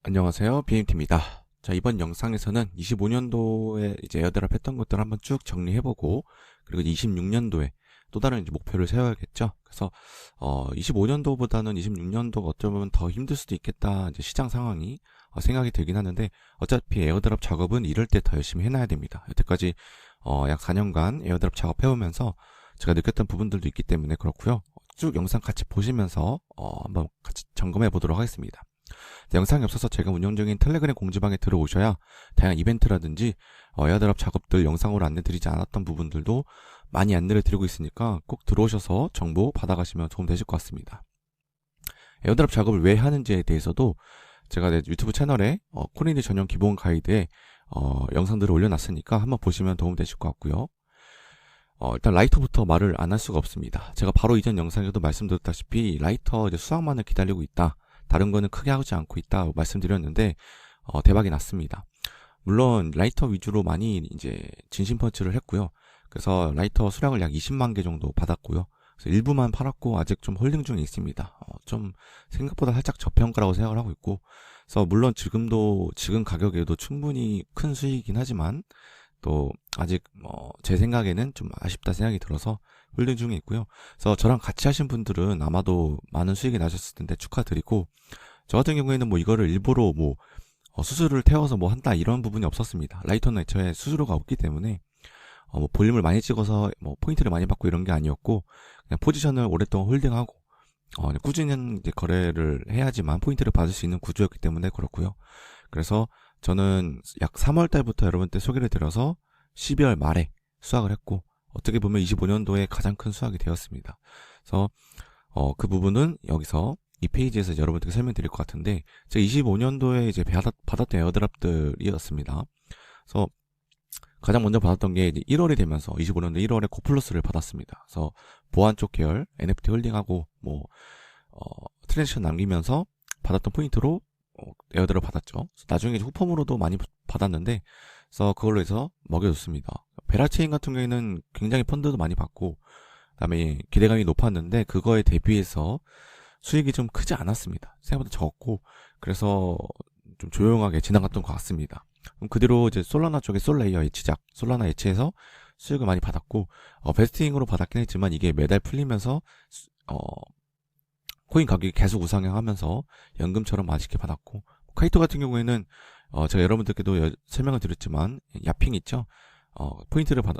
안녕하세요. BMT입니다. 자, 이번 영상에서는 25년도에 이제 에어드랍 했던 것들 한번 쭉 정리해보고, 그리고 26년도에 또 다른 이제 목표를 세워야겠죠. 그래서, 25년도보다는 26년도가 어쩌면 더 힘들 수도 있겠다. 이제 시장 상황이 생각이 들긴 하는데, 어차피 에어드랍 작업은 이럴 때 더 열심히 해놔야 됩니다. 여태까지, 약 4년간 에어드랍 작업해오면서 제가 느꼈던 부분들도 있기 때문에 그렇고요. 쭉 영상 같이 보시면서, 한번 같이 점검해 보도록 하겠습니다. 영상이 없어서 제가 운영 중인 텔레그램 공지방에 들어오셔야 다양한 이벤트라든지 에어드랍 작업들 영상으로 안내드리지 않았던 부분들도 많이 안내를 드리고 있으니까 꼭 들어오셔서 정보 받아가시면 도움 되실 것 같습니다. 에어드랍 작업을 왜 하는지에 대해서도 제가 내 유튜브 채널에 코린이 전용 기본 가이드에 영상들을 올려놨으니까 한번 보시면 도움 되실 것 같고요. 일단 라이터부터 말을 안 할 수가 없습니다. 제가 바로 이전 영상에도 말씀드렸다시피 라이터 이제 수확만을 기다리고 있다. 다른 거는 크게 하지 않고 있다 말씀드렸는데 대박이 났습니다. 물론 라이터 위주로 많이 이제 진심 펀치를 했고요. 그래서 라이터 수량을 약 20만 개 정도 받았고요. 그래서 일부만 팔았고 아직 좀 홀딩 중에 있습니다. 좀 생각보다 살짝 저평가라고 생각을 하고 있고, 그래서 물론 지금 가격에도 충분히 큰 수익이긴 하지만 또 아직 제 생각에는 좀 아쉽다 생각이 들어서 홀딩 중에 있고요. 그래서 저랑 같이 하신 분들은 아마도 많은 수익이 나셨을 텐데 축하드리고, 저 같은 경우에는 뭐 이거를 일부러 뭐 수수료를 태워서 뭐 한다 이런 부분이 없었습니다. 라이터는 애초에 수수료가 없기 때문에 뭐 볼륨을 많이 찍어서 뭐 포인트를 많이 받고 이런 게 아니었고, 그냥 포지션을 오랫동안 홀딩하고 꾸준한 이제 거래를 해야지만 포인트를 받을 수 있는 구조였기 때문에 그렇고요. 그래서 저는 약 3월 달부터 여러분께 소개를 드려서 12월 말에 수확을 했고, 어떻게 보면 25년도에 가장 큰 수확이 되었습니다. 그래서 그 부분은 여기서 이 페이지에서 여러분들께 설명드릴 것 같은데, 제가 25년도에 이제 받았던 에어드랍들이었습니다. 그래서 가장 먼저 받았던 게 이제 1월이 되면서 25년도 1월에 고플러스를 받았습니다. 그래서 보안 쪽 계열 NFT 홀딩하고 뭐 트랜지션 남기면서 받았던 포인트로 에어드랍 받았죠. 나중에 후펌으로도 많이 받았는데, 그래서 그걸로 해서 먹여줬습니다. 베라체인 같은 경우에는 굉장히 펀드도 많이 받고, 그다음에 기대감이 높았는데 그거에 대비해서 수익이 좀 크지 않았습니다. 생각보다 적었고, 그래서 좀 조용하게 지나갔던 것 같습니다. 그럼 그대로 이제 솔라나 쪽에 솔레이어 H작, 솔라나 H에서 수익을 많이 받았고, 베스팅으로 받았긴 했지만 이게 매달 풀리면서 코인 가격이 계속 우상향하면서 연금처럼 맛있게 받았고, 카이토 같은 경우에는 제가 여러분들께도 설명을 드렸지만 야핑 있죠. 포인트를 받아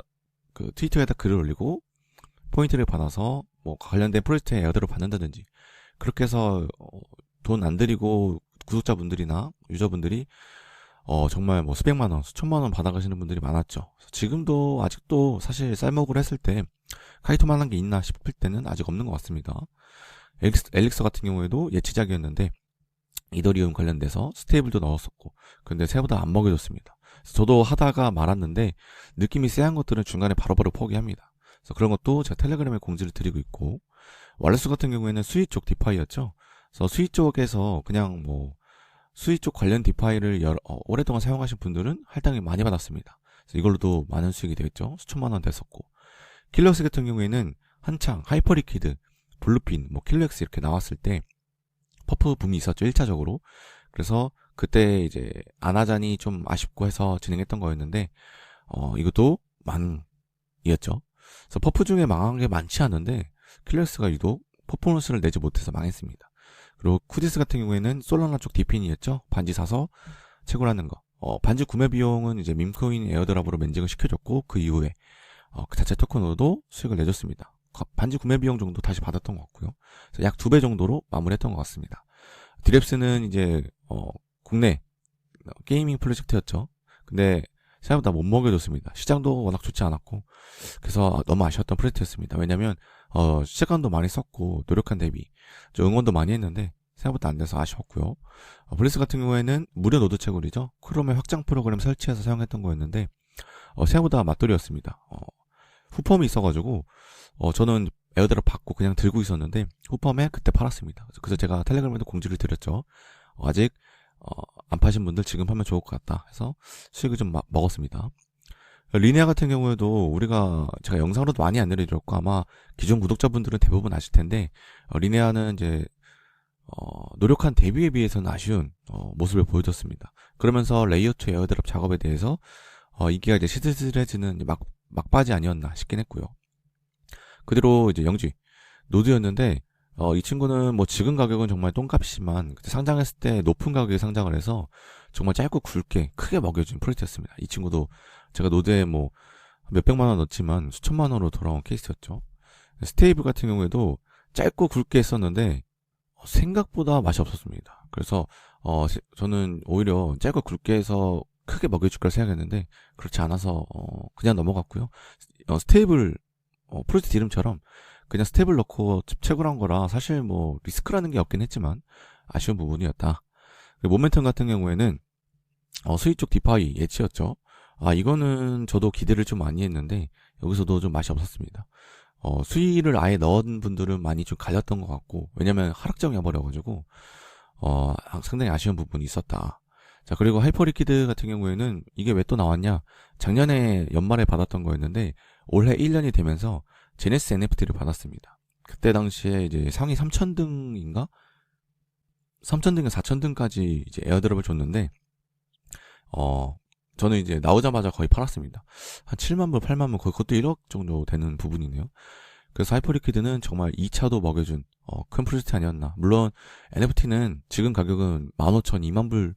그 트위터에다 글을 올리고 포인트를 받아서 뭐 관련된 프로젝트에 에어드랍을 받는다든지 그렇게 해서 돈 안 들이고 구독자분들이나 유저분들이 정말 뭐 수백만 원, 수천만 원 받아가시는 분들이 많았죠. 지금도 아직도 사실 쌀먹을 했을 때 카이토만한 게 있나 싶을 때는 아직 없는 것 같습니다. 엘릭서 같은 경우에도 예치작이었는데 이더리움 관련돼서 스테이블도 넣었었고, 근데 생각보다 안 먹여줬습니다. 저도 하다가 말았는데 느낌이 쎄한 것들은 중간에 바로바로 포기합니다. 그래서 그런 것도 제가 텔레그램에 공지를 드리고 있고, 왈레스 같은 경우에는 수위 쪽 디파이였죠. 그래서 수위 쪽에서 그냥 뭐 수위 쪽 관련 디파이를 오랫동안 사용하신 분들은 할당이 많이 받았습니다. 그래서 이걸로도 많은 수익이 되었죠. 수천만 원 됐었고, 킬러스 같은 경우에는 한창 하이퍼리퀴드, 블루핀, 뭐 킬렉스 이렇게 나왔을 때 퍼프 붐이 있었죠, 1차적으로. 그래서 그때 이제 아나잔이 좀 아쉽고 해서 진행했던 거였는데, 이것도 망이었죠. 그래서 퍼프 중에 망한 게 많지 않은데 킬렉스가 유독 퍼포먼스를 내지 못해서 망했습니다. 그리고 쿠디스 같은 경우에는 솔라나 쪽 디핀이었죠. 반지 사서 채굴하는 거. 반지 구매 비용은 이제 밈코인 에어드랍으로 맨징을 시켜줬고, 그 이후에 그 자체 토큰으로도 수익을 내줬습니다. 반지 구매 비용 정도 다시 받았던 것 같고요. 그래서 약 2배 정도로 마무리했던 것 같습니다. 드랩스는 이제 국내 게이밍 프로젝트였죠. 근데 생각보다 못 먹여줬습니다. 시장도 워낙 좋지 않았고, 그래서 너무 아쉬웠던 프로젝트였습니다. 왜냐면 시간도 많이 썼고 노력한 대비 좀 응원도 많이 했는데 생각보다 안 돼서 아쉬웠고요. 블리스 같은 경우에는 무료 노드 채굴이죠. 크롬의 확장 프로그램 설치해서 사용했던 거였는데 생각보다 맛돌이였습니다. 후펌이 있어가지고 저는 에어드랍 받고 그냥 들고 있었는데 후펌에 그때 팔았습니다. 그래서 제가 텔레그램에도 공지를 드렸죠. 아직 안 파신 분들 지금 하면 좋을 것 같다 해서 수익을 좀 먹었습니다. 리네아 같은 경우에도 제가 영상으로도 많이 안내를 드렸고 아마 기존 구독자분들은 대부분 아실 텐데, 리네아는 이제 노력한 대비에 비해서는 아쉬운 모습을 보여줬습니다. 그러면서 레이어 2 에어드랍 작업에 대해서 이게 이제 시들시들해지는 막바지 아니었나 싶긴 했고요. 그대로 이제 영지 노드였는데 이 친구는 뭐 지금 가격은 정말 똥값이지만 그때 상장했을 때 높은 가격에 상장을 해서 정말 짧고 굵게 크게 먹여준 프로젝트였습니다. 이 친구도 제가 노드에 뭐 몇백만 원 넣었지만 수천만 원으로 돌아온 케이스였죠. 스테이블 같은 경우에도 짧고 굵게 했었는데 생각보다 맛이 없었습니다. 그래서 저는 오히려 짧고 굵게 해서 크게 먹여줄 걸 생각했는데 그렇지 않아서 그냥 넘어갔고요. 스테이블 프로젝트 이름처럼 그냥 스텝을 넣고 채굴 한 거라 사실 뭐 리스크라는 게 없긴 했지만 아쉬운 부분이었다. 그리고 모멘텀 같은 경우에는 수익 쪽 디파이 예치였죠. 이거는 저도 기대를 좀 많이 했는데 여기서도 좀 맛이 없었습니다. 수위를 아예 넣은 분들은 많이 좀 갈렸던 것 같고, 왜냐면 하락장이 와버려가지고 상당히 아쉬운 부분이 있었다. 자, 그리고 하이퍼리퀴드 같은 경우에는 이게 왜 또 나왔냐, 작년에 연말에 받았던 거였는데 올해 1년이 되면서 제네시스 NFT를 받았습니다. 그때 당시에 이제 상위 3,000등인가? 3,000등에서 4,000등까지 이제 에어드롭을 줬는데, 저는 이제 나오자마자 거의 팔았습니다. 한 7만 불, 8만 불, 거의 그것도 1억 정도 되는 부분이네요. 그래서 하이퍼리퀴드는 정말 2차도 먹여준 큰 프로젝트 아니었나. 물론 NFT는 지금 가격은 15,000, 2만 불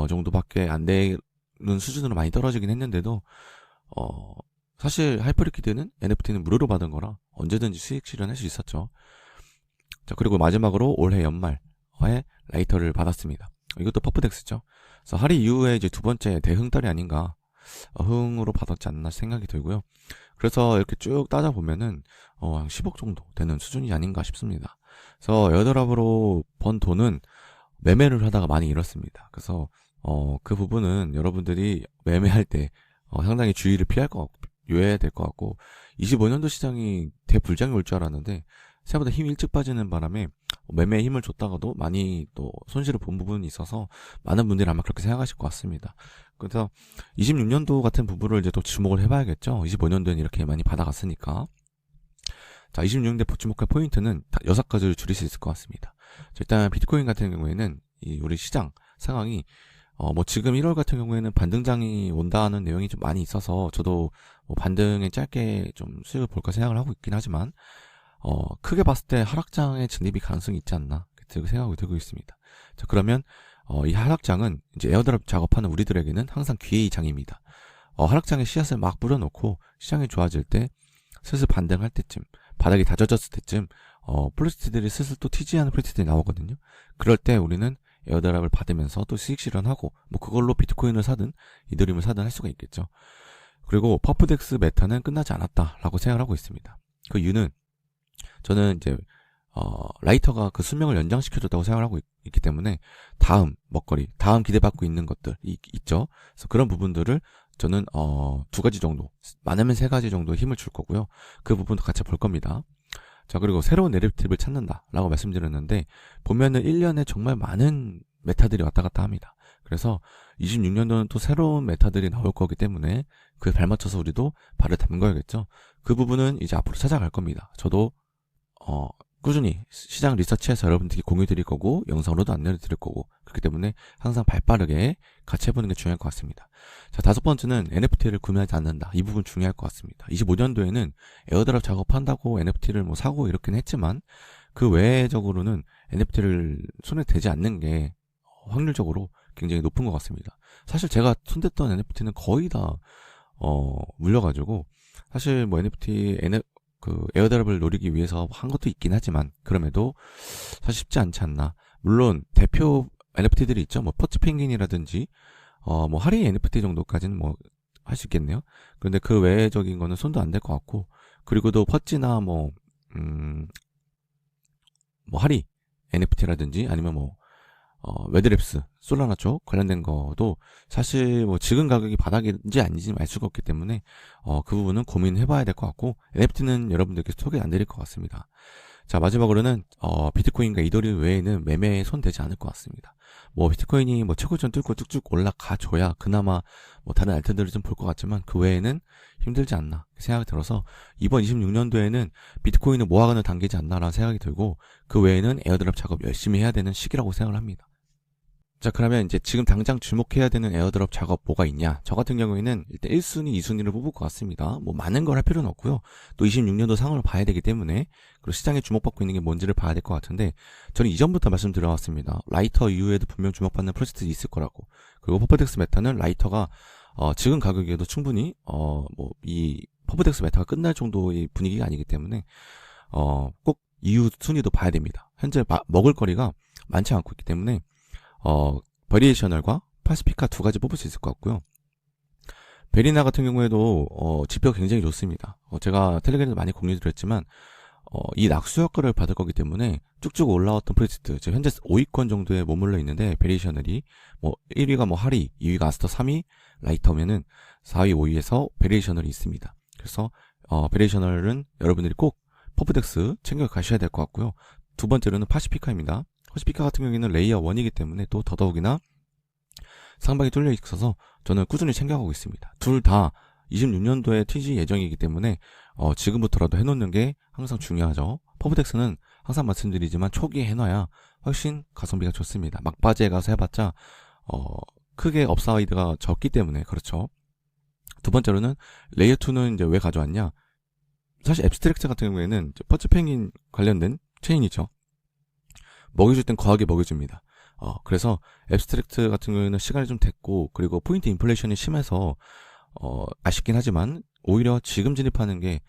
정도밖에 안 되는 수준으로 많이 떨어지긴 했는데도 사실 하이퍼리퀴드는 NFT는 무료로 받은 거라 언제든지 수익 실현할 수 있었죠. 자, 그리고 마지막으로 올해 연말에 라이터를 받았습니다. 이것도 퍼프덱스죠. 그래서 할인 이후에 이제 두 번째 대흥달이 아닌가, 흥으로 받았지 않나 생각이 들고요. 그래서 이렇게 쭉 따져보면은 한 10억 정도 되는 수준이 아닌가 싶습니다. 그래서 에어드랍으로 번 돈은 매매를 하다가 많이 잃었습니다. 그래서 그 부분은 여러분들이 매매할 때 상당히 주의를 유의해야 될 것 같고, 25년도 시장이 대불장이 올 줄 알았는데 생각보다 힘이 일찍 빠지는 바람에 매매에 힘을 줬다가도 많이 또 손실을 본 부분이 있어서 많은 분들이 아마 그렇게 생각하실 것 같습니다. 그래서 26년도 같은 부분을 이제 또 주목을 해봐야겠죠. 25년도에는 이렇게 많이 받아갔으니까. 자, 26년도에 주목할 포인트는 6가지를 줄일 수 있을 것 같습니다. 자, 일단 비트코인 같은 경우에는 우리 시장 상황이 뭐 지금 1월 같은 경우에는 반등장이 온다는 내용이 좀 많이 있어서 저도 뭐 반등에 짧게 좀 수익을 볼까 생각을 하고 있긴 하지만 크게 봤을 때 하락장의 진입이 가능성이 있지 않나 생각이 들고 있습니다. 자, 그러면 이 하락장은 이제 에어드랍 작업하는 우리들에게는 항상 기회의 장입니다. 하락장에 씨앗을 막 뿌려놓고 시장이 좋아질 때 슬슬 반등할 때쯤, 바닥이 다져졌을 때쯤 프로젝트들이 슬슬 또 TG하는 프로젝트들이 나오거든요. 그럴 때 우리는 에어드랍을 받으면서 또 수익 실현하고 뭐 그걸로 비트코인을 사든 이더리움을 사든 할 수가 있겠죠. 그리고 퍼프덱스 메타는 끝나지 않았다라고 생각을 하고 있습니다. 그 이유는 저는 이제 라이터가 그 수명을 연장시켜줬다고 생각을 하고 있기 때문에 다음 먹거리, 다음 기대받고 있는 것들이 있죠. 그래서 그런 부분들을 저는 2가지 정도, 많으면 3가지 정도 힘을 줄 거고요. 그 부분도 같이 볼 겁니다. 자, 그리고 새로운 내러티브를 찾는다라고 말씀드렸는데, 보면은 1년에 정말 많은 메타들이 왔다 갔다 합니다. 그래서 26년도는 또 새로운 메타들이 나올 거기 때문에 그에 발맞춰서 우리도 발을 담궈야겠죠. 그 부분은 이제 앞으로 찾아갈 겁니다. 저도 꾸준히 시장 리서치해서 여러분들께 공유 드릴 거고, 영상으로도 안내를 드릴 거고, 그렇기 때문에 항상 발빠르게 같이 해보는 게 중요할 것 같습니다. 자, 5번째는 NFT를 구매하지 않는다. 이 부분 중요할 것 같습니다. 25년도에는 에어드랍 작업한다고 NFT를 뭐 사고 이렇긴 했지만, 그 외적으로는 NFT를 손에 대지 않는 게 확률적으로 굉장히 높은 것 같습니다. 사실 제가 손댔던 NFT는 거의 다 물려가지고, 사실 뭐 에어드랍을 노리기 위해서 한 것도 있긴 하지만, 그럼에도 사실 쉽지 않지 않나. 물론 대표 NFT들이 있죠. 뭐 퍼치펭귄이라든지 뭐 할인 NFT 정도까지는 뭐 할 수 있겠네요. 그런데 그 외적인 거는 손도 안 댈 것 같고, 그리고 또 퍼치나 뭐 할인 NFT라든지 아니면 뭐 웨드랩스, 솔라나 쪽 관련된 거도 사실 뭐 지금 가격이 바닥인지 아닌지 알 수가 없기 때문에 그 부분은 고민해봐야 될 것 같고, NFT는 여러분들께 소개 안 드릴 것 같습니다. 자, 마지막으로는 비트코인과 이더리움 외에는 매매에 손 대지 않을 것 같습니다. 뭐 비트코인이 뭐 최고점 뚫고 쭉쭉 올라가 줘야 그나마 뭐 다른 알트들을 좀 볼 것 같지만 그 외에는 힘들지 않나 생각이 들어서 이번 26년도에는 비트코인을 모아가는 단계지 않나라는 생각이 들고 그 외에는 에어드랍 작업 열심히 해야 되는 시기라고 생각을 합니다. 자, 그러면 이제 지금 당장 주목해야 되는 에어드롭 작업 뭐가 있냐? 저 같은 경우에는 일단 1순위, 2순위를 뽑을 것 같습니다. 뭐 많은 걸 할 필요는 없고요. 또 26년도 상황을 봐야 되기 때문에 그리고 시장에 주목받고 있는 게 뭔지를 봐야 될 것 같은데 저는 이전부터 말씀드려왔습니다. 라이터 이후에도 분명 주목받는 프로젝트들이 있을 거라고. 그리고 퍼플덱스 메타는 라이터가 지금 가격에도 충분히 뭐 이 퍼플덱스 메타가 끝날 정도의 분위기가 아니기 때문에 꼭 이후 순위도 봐야 됩니다. 현재 먹을 거리가 많지 않고 있기 때문에 베리에이셔널과 파시피카 두 가지 뽑을 수 있을 것 같고요. 베리나 같은 경우에도 지표가 굉장히 좋습니다. 제가 텔레그램에서 많이 공유드렸지만 이 낙수 효과를 받을 거기 때문에 쭉쭉 올라왔던 프로젝트, 지금 현재 5위권 정도에 머물러 있는데 베리에이셔널이 뭐 1위가 뭐 하리, 2위가 아스터, 3위 라이터면은 4위, 5위에서 베리에이셔널이 있습니다. 그래서 베리에이셔널은 여러분들이 꼭 퍼플덱스 챙겨 가셔야 될 것 같고요. 두 번째로는 파시피카입니다. 파시피카 같은 경우에는 레이어 1이기 때문에 또 더더욱이나 상방이 뚫려 있어서 저는 꾸준히 챙겨가고 있습니다. 둘 다 26년도에 TG 예정이기 때문에 지금부터라도 해놓는 게 항상 중요하죠. 퍼플덱스는 항상 말씀드리지만 초기에 해놔야 훨씬 가성비가 좋습니다. 막바지에 가서 해봤자 크게 업사이드가 적기 때문에 그렇죠. 두 번째로는 레이어 2는 이제 왜 가져왔냐? 사실 앱스트랙트 같은 경우에는 퍼츠펭귄 관련된 체인이죠. 먹여줄 땐 거하게 먹여줍니다. 그래서 앱스트랙트 같은 경우에는 시간이 좀 됐고 그리고 포인트 인플레이션이 심해서 아쉽긴 하지만 오히려 지금 진입하는 게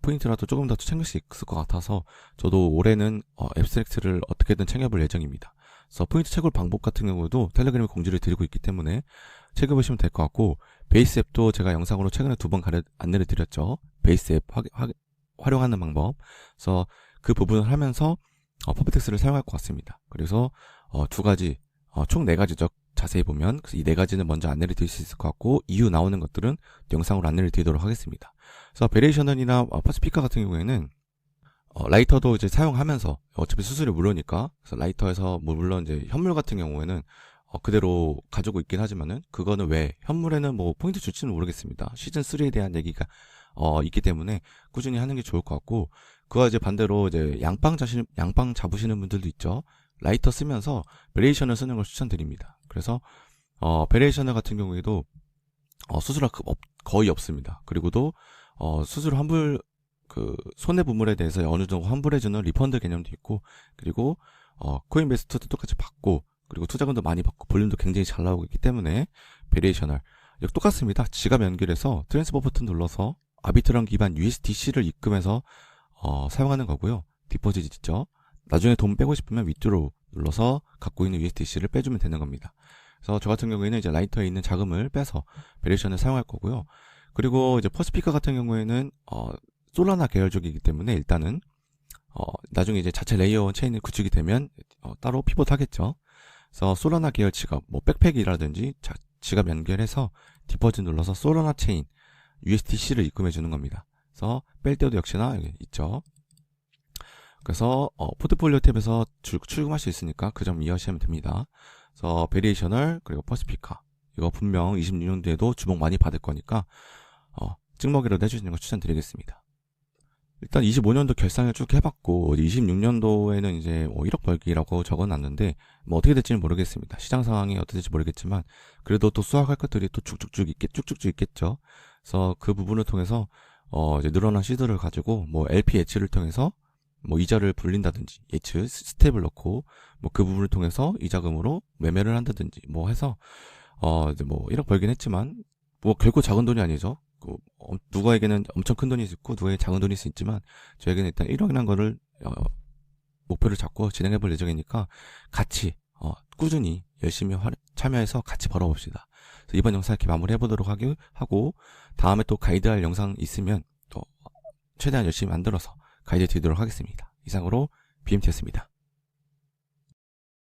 포인트라도 조금 더 챙길 수 있을 것 같아서 저도 올해는 앱스트랙트를 어떻게든 챙겨볼 예정입니다. 그래서 포인트 채굴 방법 같은 경우도 텔레그램에 공지를 드리고 있기 때문에 챙겨보시면 될 것 같고 베이스 앱도 제가 영상으로 최근에 2번 안내를 드렸죠. 베이스 앱 활용하는 방법. 그래서 그 부분을 하면서 퍼플덱스를 사용할 것 같습니다. 그래서 두 가지, 총 4가지죠. 자세히 보면 이 4가지는 먼저 안내를 드릴 수 있을 것 같고 이후 나오는 것들은 영상으로 안내를 드리도록 하겠습니다. 그래서 베리에이셔널이나 파시피카 같은 경우에는 라이터도 이제 사용하면서 어차피 수수료 무료니까 그래서 라이터에서 뭐 물론 이제 현물 같은 경우에는 그대로 가지고 있긴 하지만은 그거는 왜 현물에는 뭐 포인트 줄지는 모르겠습니다. 시즌 3에 대한 얘기가 있기 때문에 꾸준히 하는 게 좋을 것 같고 그와 이제 반대로 이제 양빵 잡으시는 분들도 있죠. 라이터 쓰면서 베리에이션을 쓰는 걸 추천드립니다. 그래서 베리에이셔널 같은 경우에도 수수료가 거의 없습니다. 그리고도 수수료 환불 그 손해 부물에 대해서 어느 정도 환불해주는 리펀드 개념도 있고 그리고 코인베스트도 똑같이 받고 그리고 투자금도 많이 받고 볼륨도 굉장히 잘 나오고 있기 때문에 베리에이셔널 이거 똑같습니다. 지갑 연결해서 트랜스퍼 버튼 눌러서 아비트럼 기반 USDC를 입금해서 사용하는 거고요. 디포짓 있죠. 나중에 돈 빼고 싶으면 위드로우 눌러서 갖고 있는 USDC를 빼주면 되는 겁니다. 그래서 저 같은 경우에는 이제 라이터에 있는 자금을 빼서 베리에이션을 사용할 거고요. 그리고 이제 퍼시피카 같은 경우에는 솔라나 계열적이기 때문에 일단은 나중에 이제 자체 레이어 1 체인이 구축이 되면 따로 피봇 하겠죠. 그래서 솔라나 계열 지갑, 뭐 백팩이라든지 지갑 연결해서 디포짓 눌러서 솔라나 체인 USDC를 입금해 주는 겁니다. 그래서 뺄 때도 역시나 여기 있죠. 그래서 포트폴리오 탭에서 출금할 수 있으니까 그 점 이해하시면 됩니다. 그래서 베리에이셔널 그리고 퍼시피카 이거 분명 26년도에도 주목 많이 받을 거니까 찍먹이라도 해주시는 거 추천드리겠습니다. 일단 25년도 결산을 쭉 해봤고 26년도에는 이제 1억 벌기라고 적어놨는데 뭐 어떻게 될지는 모르겠습니다. 시장 상황이 어떻게 될지 모르겠지만 그래도 또 수확할 것들이 또 쭉쭉쭉 있겠죠. 그래서 그 부분을 통해서 이제 늘어난 시드를 가지고 뭐 LP 예치를 통해서 뭐 이자를 불린다든지 예치 스텝을 넣고 뭐 그 부분을 통해서 이자금으로 매매를 한다든지 뭐 해서 이제 뭐 1억 벌긴 했지만 뭐 결코 작은 돈이 아니죠. 누구에게는 엄청 큰 돈이 있고 누구에게 작은 돈이 있지만 저에게는 일단 1억이라는 거를 목표를 잡고 진행해 볼 예정이니까 같이 꾸준히 열심히 참여해서 같이 벌어봅시다. 그래서 이번 영상 이렇게 마무리해 보도록 하고 다음에 또 가이드할 영상 있으면 또 최대한 열심히 만들어서 가이드 드리도록 하겠습니다. 이상으로 BMT였습니다.